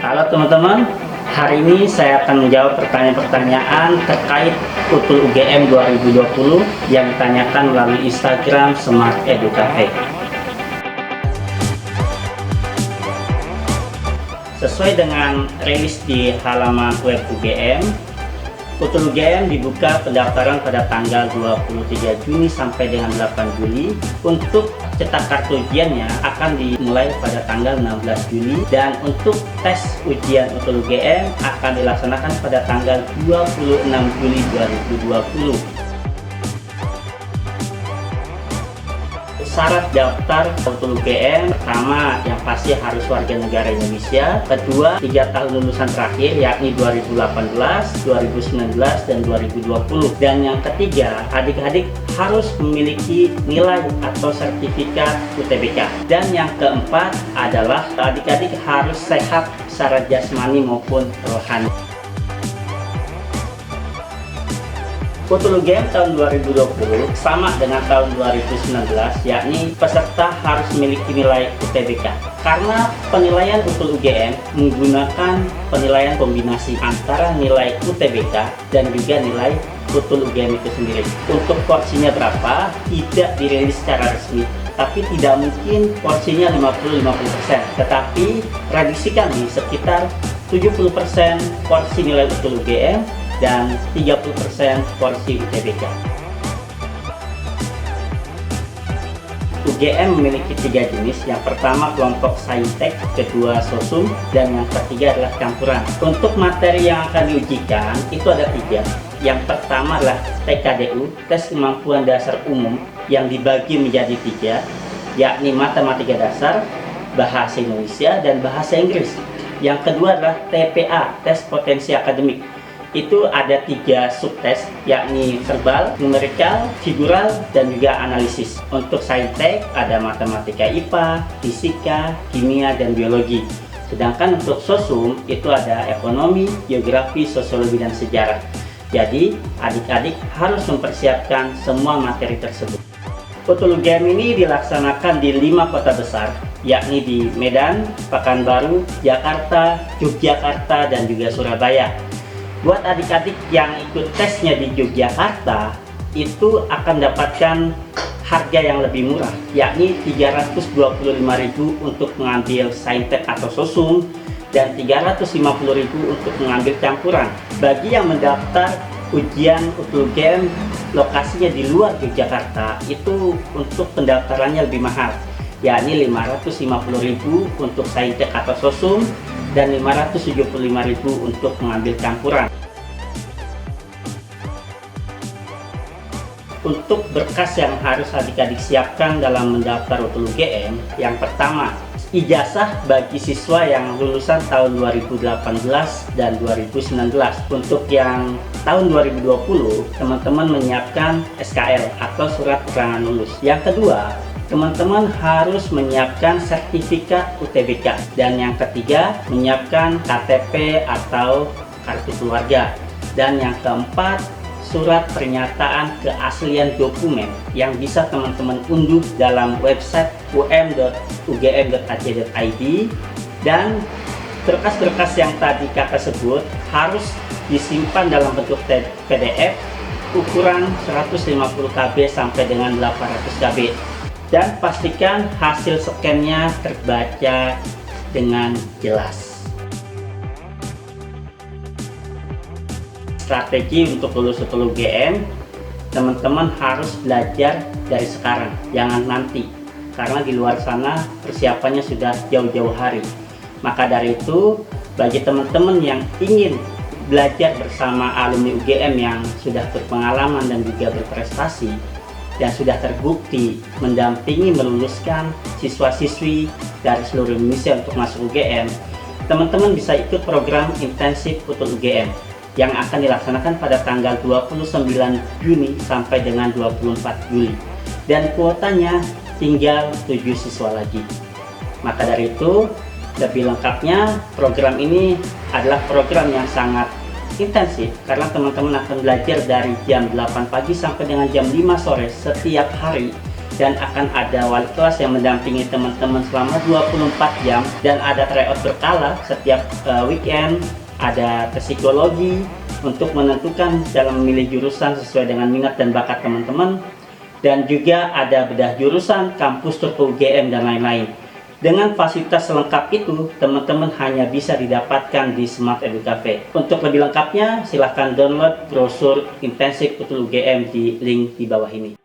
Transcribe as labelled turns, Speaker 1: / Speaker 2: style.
Speaker 1: Halo teman-teman, hari ini saya akan menjawab pertanyaan-pertanyaan terkait UTUL UGM 2020 yang ditanyakan melalui Instagram Smart Edu Cafe. Sesuai dengan rilis di halaman web UGM, UTUL UGM dibuka pendaftaran pada tanggal 23 Juni sampai dengan 8 Juli. Untuk cetak kartu ujiannya akan dimulai pada tanggal 16 Juli dan untuk tes ujian UTUL UGM akan dilaksanakan pada tanggal 26 Juli 2020. Syarat daftar UTUL UGM: pertama, yang pasti harus warga negara Indonesia. Kedua, 3 tahun lulusan terakhir, yakni 2018, 2019, dan 2020. Dan yang ketiga, adik-adik harus memiliki nilai atau sertifikat UTBK. Dan yang keempat adalah adik-adik harus sehat secara jasmani maupun rohani. UTUL UGM tahun 2020 sama dengan tahun 2019, yakni peserta harus memiliki nilai UTBK. Karena penilaian UTUL UGM menggunakan penilaian kombinasi antara nilai UTBK dan juga nilai UTUL UGM itu sendiri. Untuk porsinya berapa tidak dirilis secara resmi, tapi tidak mungkin porsinya 50-50%, tetapi prediksikan di sekitar 70% porsi nilai UTUL UGM dan 30% porsi UTBK. UGM memiliki 3 jenis. Yang pertama kelompok saintek, kedua sosum, dan yang ketiga adalah campuran. Untuk materi yang akan diujikan itu ada 3. Yang pertama adalah TKDU, tes kemampuan dasar umum, yang dibagi menjadi 3, yakni matematika dasar, bahasa Indonesia, dan bahasa Inggris. Yang kedua adalah TPA, tes potensi akademik. Itu ada 3 subtes, yakni verbal, numerikal, figural, dan juga analisis. Untuk saintek ada matematika IPA, fisika, kimia, dan biologi. Sedangkan untuk sosum itu ada ekonomi, geografi, sosiologi, dan sejarah. Jadi adik-adik harus mempersiapkan semua materi tersebut. UTUL UGM ini dilaksanakan di 5 kota besar, yakni di Medan, Pekanbaru, Jakarta, Yogyakarta, dan juga Surabaya. Buat adik-adik yang ikut tesnya di Yogyakarta, itu akan dapatkan harga yang lebih murah, yakni 325.000 untuk mengambil saintek atau sosum dan 350.000 untuk mengambil campuran. Bagi yang mendaftar ujian UTUL UGM lokasinya di luar Yogyakarta, itu untuk pendaftarannya lebih mahal, yakni 550.000 untuk saintek atau sosum dan 575.000 untuk mengambil campuran. Untuk berkas yang harus adik-adik siapkan dalam mendaftar UTUL UGM, yang pertama, ijazah bagi siswa yang lulusan tahun 2018 dan 2019. Untuk yang tahun 2020, teman-teman menyiapkan SKL atau surat keterangan lulus. Yang kedua, teman-teman harus menyiapkan sertifikat UTBK. Dan yang ketiga, menyiapkan KTP atau kartu keluarga. Dan yang keempat, surat pernyataan keaslian dokumen yang bisa teman-teman unduh dalam website um.ugm.ac.id. Dan berkas-berkas yang tadi kakak sebut harus disimpan dalam bentuk PDF ukuran 150 KB sampai dengan 800 KB. Dan pastikan hasil scan-nya terbaca dengan jelas. Strategi untuk lulus UTUL UGM, teman-teman harus belajar dari sekarang, jangan nanti, karena di luar sana persiapannya sudah jauh-jauh hari. Maka dari itu, bagi teman-teman yang ingin belajar bersama alumni UGM yang sudah berpengalaman dan juga berprestasi, dan sudah terbukti mendampingi meluluskan siswa-siswi dari seluruh Indonesia untuk masuk UGM, teman-teman bisa ikut program intensif UTUL UGM yang akan dilaksanakan pada tanggal 29 Juni sampai dengan 24 Juli. Dan kuotanya tinggal 7 siswa lagi. Maka dari itu, lebih lengkapnya program ini adalah program yang sangat intensif karena teman-teman akan belajar dari jam 8 pagi sampai dengan jam 5 sore setiap hari dan akan ada wali kelas yang mendampingi teman-teman selama 24 jam dan ada tryout berkala setiap weekend, ada psikologi untuk menentukan dalam memilih jurusan sesuai dengan minat dan bakat teman-teman, dan juga ada bedah jurusan, kampus tur UGM dan lain-lain. Dengan fasilitas selengkap itu, teman-teman hanya bisa didapatkan di Smart Edu Cafe. Untuk lebih lengkapnya, silahkan download brosur intensif UTUL UGM di link di bawah ini.